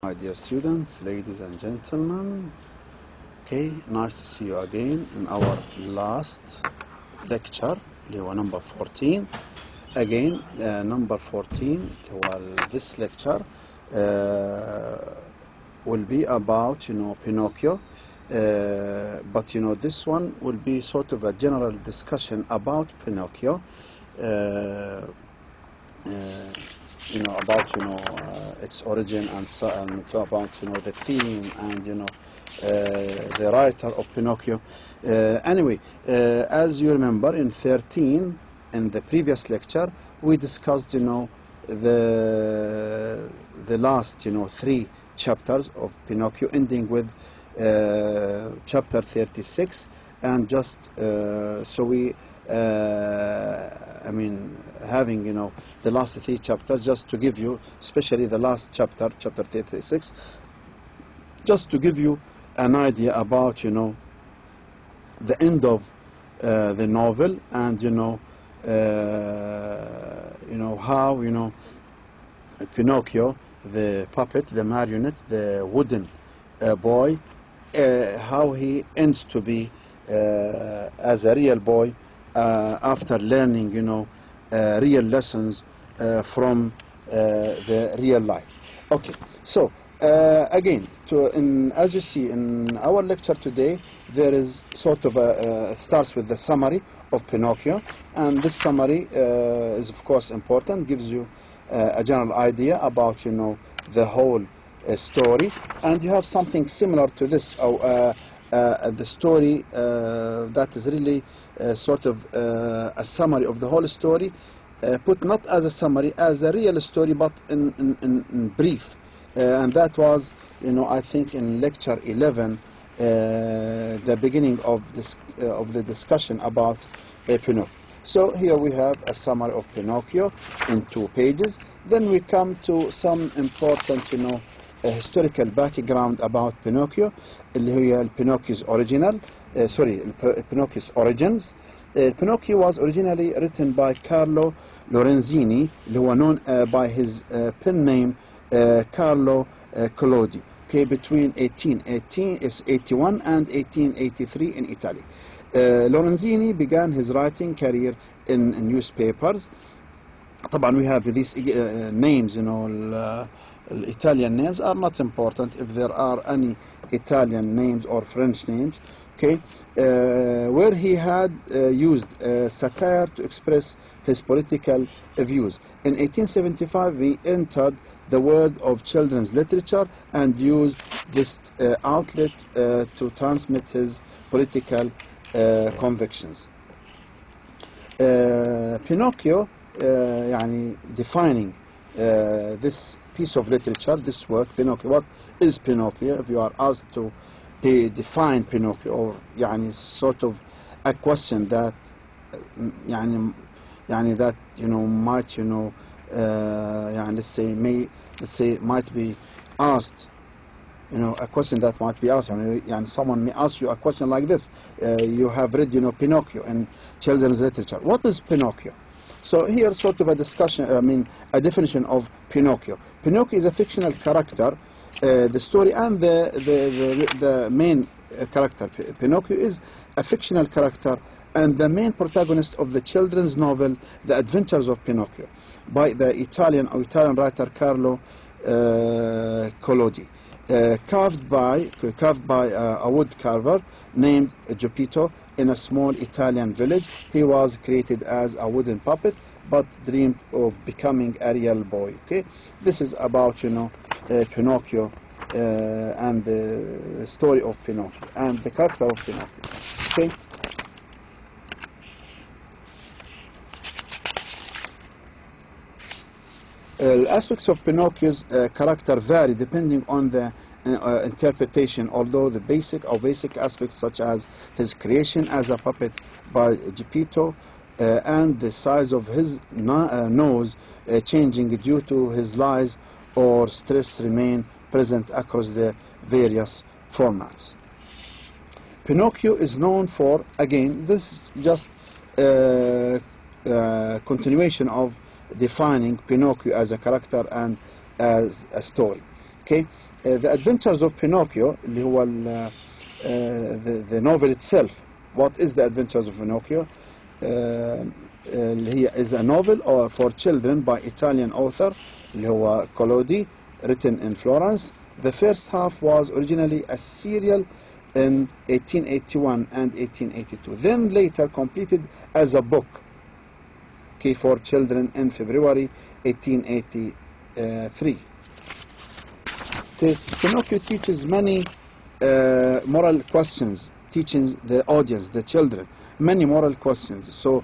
My dear students, ladies and gentlemen, okay, nice to see you again in our last lecture, number 14. Again, number 14, this lecture will be about, Pinocchio, but, this one will be sort of a general discussion about Pinocchio. About its origin and so about the theme and the writer of Pinocchio. Anyway, as you remember, in 13 in the previous lecture we discussed the last 3 chapters of Pinocchio, ending with chapter 36, and just so we having the last 3 chapters, just to give you, especially the last chapter, chapter 36, just to give you an idea about the end of the novel, and how Pinocchio, the puppet, the marionette, the wooden boy, how he ends to be as a real boy after learning real lessons from the real life. Okay, so again, as you see in our lecture today, there is sort of starts with the summary of Pinocchio, and this summary is of course important, gives you a general idea about the whole story, and you have something similar to this, the story that is really sort of a summary of the whole story, put not as a summary, as a real story, but in brief, and that was I think in lecture 11, the beginning of this of the discussion about Pinocchio. So here we have a summary of Pinocchio in 2 pages. Then we come to some important historical background about Pinocchio, اللي هي Pinocchio's Pinocchio's origins. Pinocchio was originally written by Carlo Lorenzini, who was known by his pen name Carlo Collodi, okay, between 1881 and 1883 in Italy. Lorenzini began his writing career in newspapers. طبعا we have these names, Italian names are not important if there are any Italian names or French names, okay, where he had used satire to express his political views. In 1875 he entered the world of children's literature and used this outlet to transmit his political convictions. Pinocchio, defining this piece of literature, this work, Pinocchio. What is Pinocchio? If you are asked to define Pinocchio, or sort of a question that that might let's say might be asked, a question that might be asked, someone may ask you a question like this. You have read Pinocchio in children's literature. What is Pinocchio? So here sort of a discussion, a definition of Pinocchio. Pinocchio is a fictional character. The story and the main character, Pinocchio, is a fictional character and the main protagonist of the children's novel The Adventures of Pinocchio by the Italian writer Carlo Collodi. Carved by a wood carver named Geppetto in a small Italian village. He was created as a wooden puppet, but dreamed of becoming a real boy. Okay, this is about Pinocchio and the story of Pinocchio and the character of Pinocchio. Okay. Aspects of Pinocchio's character vary depending on the interpretation, although the basic aspects such as his creation as a puppet by Geppetto and the size of his nose changing due to his lies or stress remain present across the various formats. Pinocchio is known for, again, this is just continuation of defining Pinocchio as a character and as a story. Okay, the Adventures of Pinocchio اللي هو the novel itself. What is the Adventures of Pinocchio? اللي هي is a novel for children by Italian author اللي هو Collodi, written in Florence. The first half was originally a serial in 1881 and 1882, then later completed as a book, okay, for children in February 1883. Okay, Pinocchio teaches many moral questions, teaching the audience, the children, many moral questions. So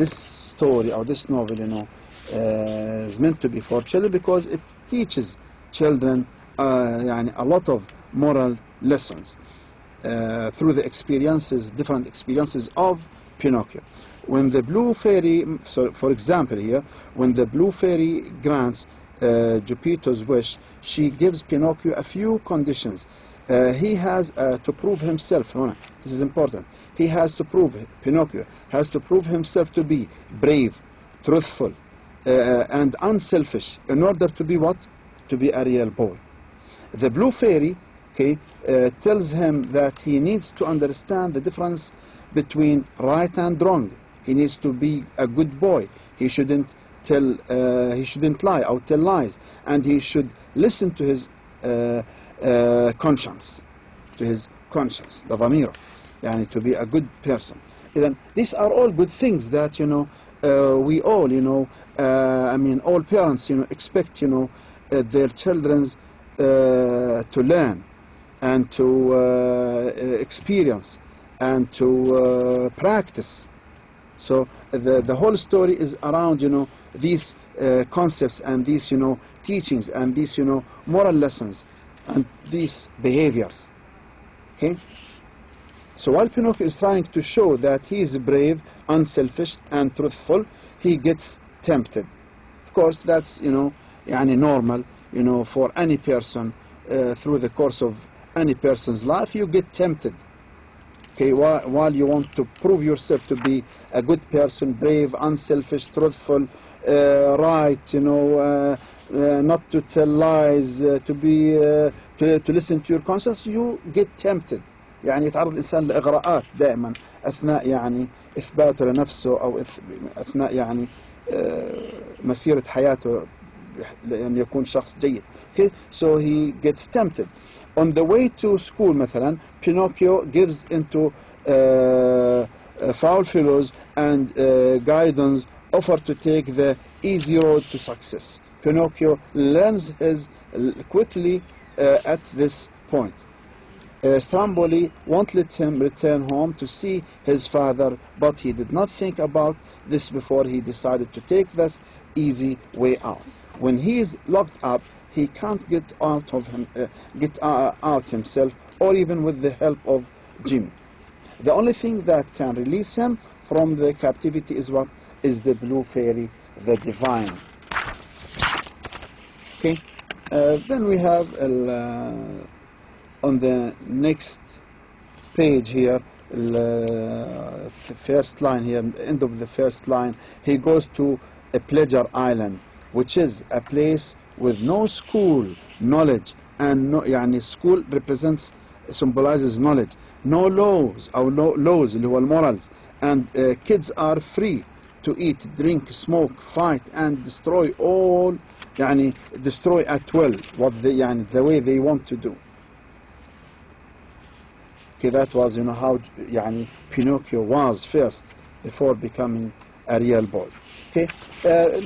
this story or this novel, is meant to be for children because it teaches children a lot of moral lessons through the experiences, different experiences of Pinocchio. When the blue fairy, so for example here, when the blue fairy grants Geppetto's wish, she gives Pinocchio a few conditions. He has to prove himself. This is important. Pinocchio has to prove himself to be brave, truthful, and unselfish in order to be what? To be a real boy. The blue fairy, okay, tells him that he needs to understand the difference between right and wrong. He needs to be a good boy. He shouldn't lie or tell lies, and he should listen to his conscience, لضميره, to be a good person. Then these are all good things that we all all parents expect their children's to learn and to experience and to practice. So the whole story is around these concepts and these teachings and these moral lessons and these behaviors. Okay. So while Pinocchio is trying to show that he is brave, unselfish, and truthful, he gets tempted. Of course, that's normal. For any person, through the course of any person's life, you get tempted. Okay, while you want to prove yourself to be a good person, brave, unselfish, truthful, right, not to tell lies, to listen to your conscience, you get tempted. يتعرض الإنسان لإغراءات دائما أثناء إثباته لنفسه أو أثناء مسيرة حياته لأن يكون شخص جيد. Okay, so he gets tempted. On the way to school مثلا, Pinocchio gives into foul fellows and guidons offer to take the easy road to success. Pinocchio learns quickly at this point. Stromboli won't let him return home to see his father, but he did not think about this before he decided to take this easy way out. When he is locked up, he can't get out himself, or even with the help of Jimmy. The only thing that can release him from the captivity is what? Is the blue fairy, the divine. Okay. Then we have on the next page here, first line here, end of the first line, he goes to a pleasure island, which is a place with no school knowledge, and no, school symbolizes knowledge, no laws or laws اللي هو المorals, and kids are free to eat, drink, smoke, fight, and destroy all, destroy at will what the way they want to do. Okay, that was how Pinocchio was first before becoming a real boy. Okay,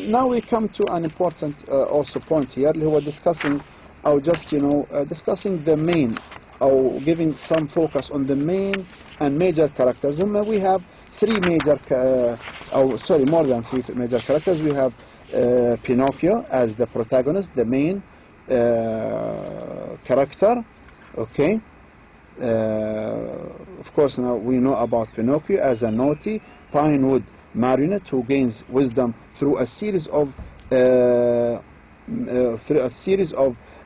now we come to an important also point here. We were discussing, or just discussing the main, or giving some focus on the main and major characters. We have three major, more than three major characters. We have Pinocchio as the protagonist, the main character. Okay. Of course, now we know about Pinocchio as a naughty pinewood marionette who gains wisdom through a series of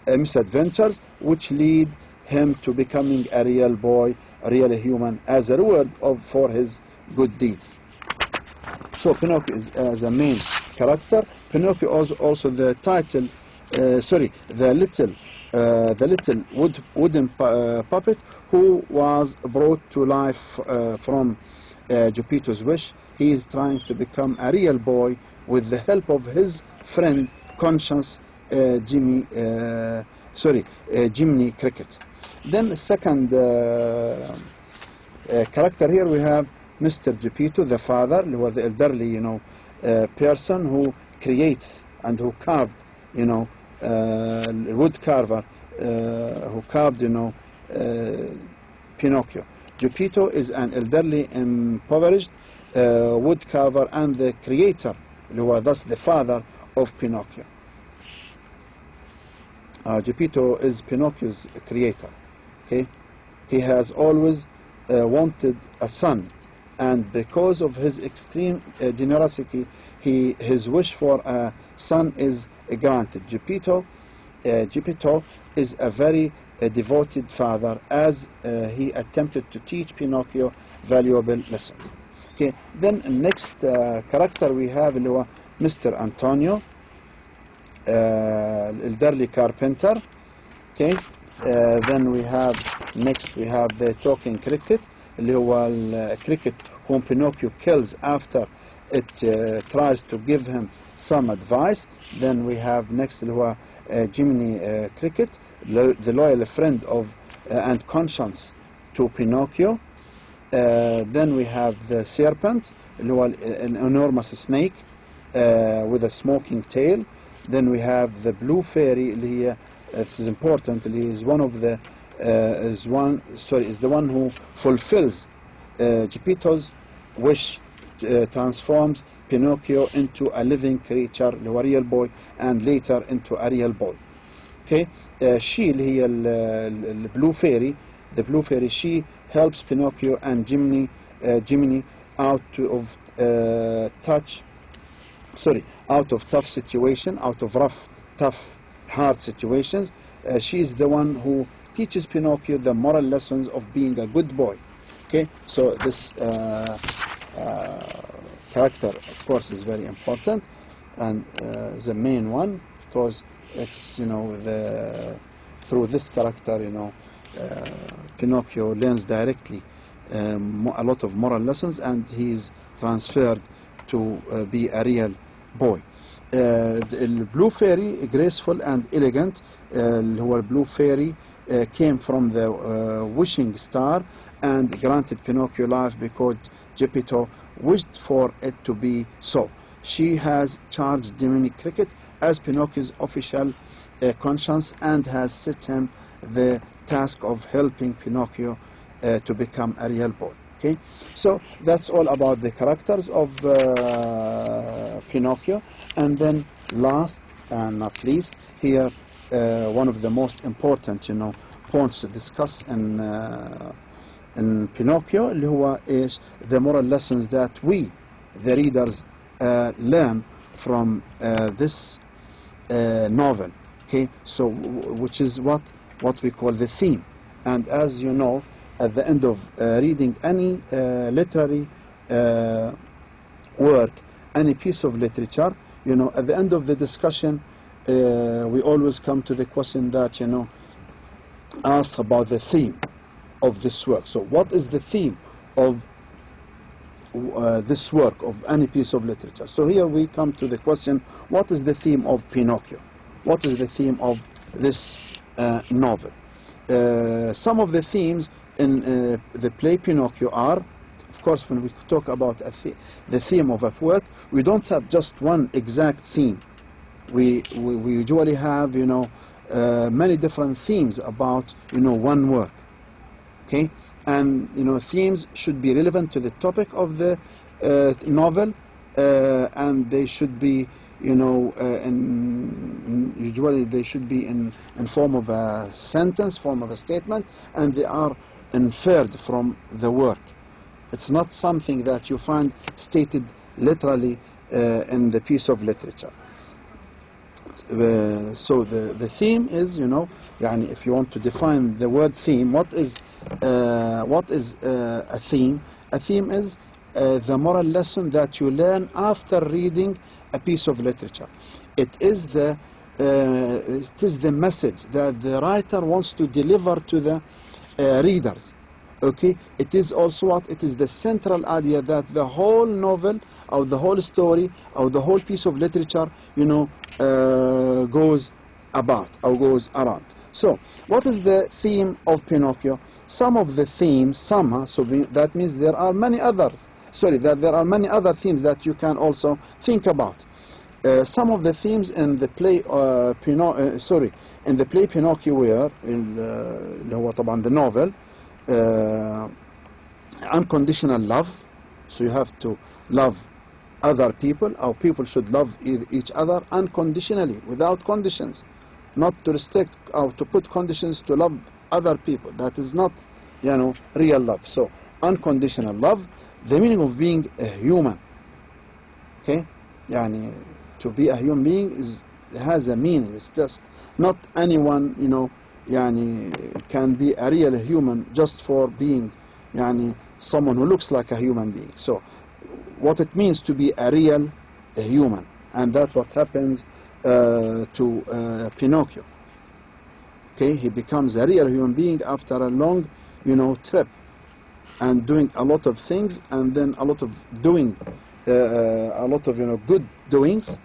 misadventures, which lead him to becoming a real boy, a real human, as a reward for his good deeds. So Pinocchio is as a main character. Pinocchio is also the title, the little wooden puppet who was brought to life from Geppetto's wish. He is trying to become a real boy with the help of his friend, conscious Jiminy Cricket. Then the second character here we have Mr. Geppetto, the father, who was the elderly, person who creates and who carved, wood carver, who carved, Pinocchio. Geppetto is an elderly, impoverished wood carver and the creator, who was thus the father of Pinocchio. Geppetto is Pinocchio's creator. Okay, he has always wanted a son, and because of his extreme generosity, his wish for a son is granted. Geppetto is a very devoted father, as he attempted to teach Pinocchio valuable lessons. Okay, then next character we have Mr. Antonio, elderly carpenter. Okay, then we have the talking cricket, اللي هو cricket whom Pinocchio kills after it tries to give him some advice. Then we have next اللي هو Jiminy Cricket, the loyal friend of and conscience to Pinocchio. Then we have the serpent, اللي هو an enormous snake with a smoking tail. Then we have the blue fairy, اللي هي, this is important, is one of the is the one who fulfills Geppetto's wish, transforms Pinocchio into a living creature, a real boy, and later into a real boy. Okay, she اللي هي the blue fairy, she helps Pinocchio and Jiminy out of tough situation, out of rough, tough, hard situations. She is the one who teaches Pinocchio the moral lessons of being a good boy. Okay, so this character, of course, is very important, and the main one, because it's through this character, Pinocchio learns directly a lot of moral lessons, and he is transferred to be a real boy. The blue fairy, graceful and elegant, who blue fairy came from the wishing star and granted Pinocchio life because Geppetto wished for it to be so. She has charged Jiminy Cricket as Pinocchio's official conscience and has set him the task of helping Pinocchio to become a real boy. Okay, so that's all about the characters of Pinocchio. And then last and not least, here one of the most important points to discuss in Pinocchio, اللي هو is the moral lessons that we, the readers, learn from this novel. Okay, so which is what we call the theme. And as you know, at the end of reading any literary work, any piece of literature, at the end of the discussion, we always come to the question that, asks about the theme of this work. So what is the theme of this work, of any piece of literature? So here we come to the question, what is the theme of Pinocchio? What is the theme of this novel? Some of the themes in the play Pinocchio are, of course, when we talk about the theme of a work, we don't have just one exact theme. We usually have, many different themes about, one work. Okay, and themes should be relevant to the topic of the novel, and they should be, usually they should be in form of a sentence, form of a statement, and they are inferred from the work. It's not something that you find stated literally in the piece of literature. So the theme is, if you want to define the word theme, what is a theme? A theme is the moral lesson that you learn after reading a piece of literature. It is the message that the writer wants to deliver to the readers. Okay, it is also what? It is the central idea that the whole novel or the whole story or the whole piece of literature, you know, goes about or goes around. So, what is the theme of Pinocchio? Some of the themes, so that means there are many others. That there are many other themes that you can also think about. Some of the themes in the play, in the play Pinocchio were, اللي هو طبعا the novel, unconditional love. So you have to love other people, or people should love each other unconditionally, without conditions, not to restrict or to put conditions to love other people. That is not, you know, real love. So unconditional love. The meaning of being a human. Okay, يعني to be a human being has a meaning. It's just not anyone, you know, يعني can be a real human just for being يعني someone who looks like a human being. So what it means to be a real human, and that's what happens to Pinocchio. Okay, he becomes a real human being after a long, you know, trip and doing a lot of things, and then a lot of doing a lot of, you know, good doings.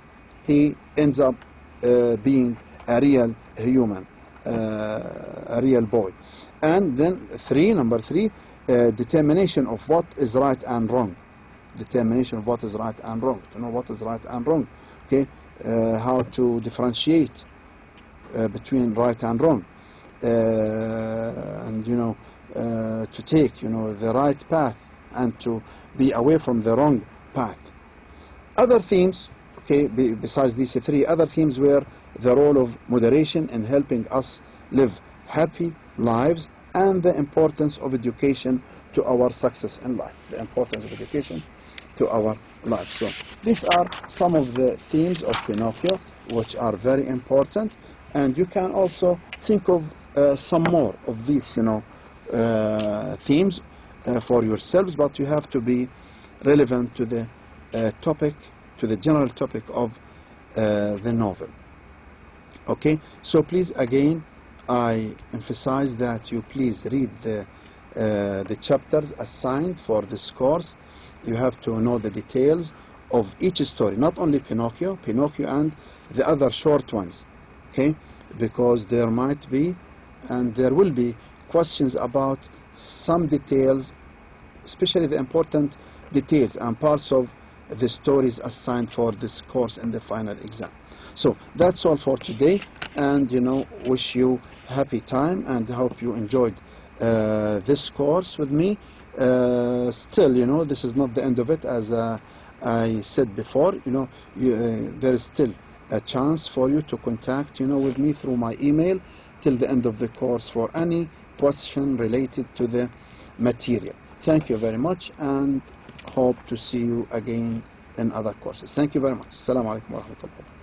He ends up being a real human, a real boy. And then number three, determination of what is right and wrong. Determination of what is right and wrong. To know what is right and wrong. Okay, how to differentiate between right and wrong, and you know, to take, you know, the right path and to be away from the wrong path. Other themes, okay, besides these three, other themes were the role of moderation in helping us live happy lives, and the importance of education to our success in life. The importance of education to our life. So these are some of the themes of Pinocchio, which are very important, and you can also think of some more of these, you know, themes for yourselves, but you have to be relevant to the topic, to the general topic of the novel. Okay, so please, again, I emphasize that you please read the chapters assigned for this course. You have to know the details of each story, not only Pinocchio and the other short ones, okay, because there might be and there will be questions about some details, especially the important details and parts of the stories assigned for this course in the final exam. So that's all for today, and you know, wish you happy time and hope you enjoyed this course with me. Still, you know, this is not the end of it. As I said before, you know, there is still a chance for you to contact, you know, with me through my email till the end of the course for any question related to the material. Thank you very much, and hope to see you again in other courses. Thank you very much. Assalamu alaikum wa rahmatullahi.